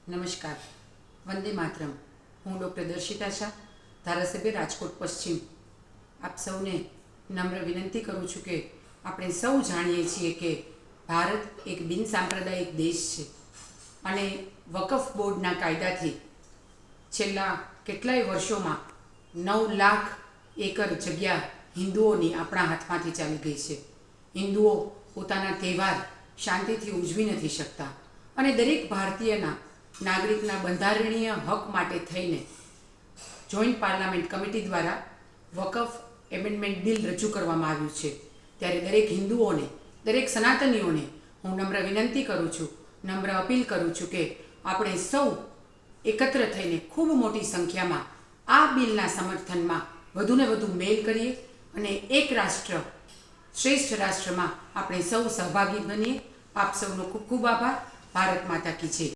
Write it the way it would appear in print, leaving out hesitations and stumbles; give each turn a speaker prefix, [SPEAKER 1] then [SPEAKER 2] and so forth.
[SPEAKER 1] નમસ્કાર. વંદે માતરમ. હું ડૉક્ટર દર્શિતા શાહ, ધારાસભ્ય રાજકોટ પશ્ચિમ. આપ સૌને નમ્ર વિનંતી કરું છું કે આપણે સૌ જાણીએ છીએ કે ભારત એક બિનસાંપ્રદાયિક દેશ છે અને વકફ બોર્ડના કાયદાથી છેલ્લા કેટલાય વર્ષોમાં 9 લાખ એકર જગ્યા હિન્દુઓની આપણા હાથમાંથી ચાલી ગઈ છે. હિન્દુઓ પોતાના તહેવાર શાંતિથી ઉજવી નથી શકતા અને દરેક ભારતીયના નાગરિકના બંધારણીય હક માટે થઈને જોઈન્ટ પાર્લામેન્ટ કમિટી દ્વારા વકફ એમેન્ડમેન્ટ બિલ રજૂ કરવામાં આવ્યું છે. ત્યારે દરેક હિન્દુઓને, દરેક સનાતનીઓને હું નમ્ર વિનંતી કરું છું, નમ્ર અપીલ કરું છું કે આપણે સૌ એકત્ર થઈને ખૂબ મોટી સંખ્યામાં આ બિલના સમર્થનમાં વધુને વધુ મેલ કરીએ અને એક રાષ્ટ્ર શ્રેષ્ઠ રાષ્ટ્રમાં આપણે સૌ સહભાગી બનીએ. આપ સૌનો ખૂબ ખૂબ આભાર. ભારત માતા કી જય.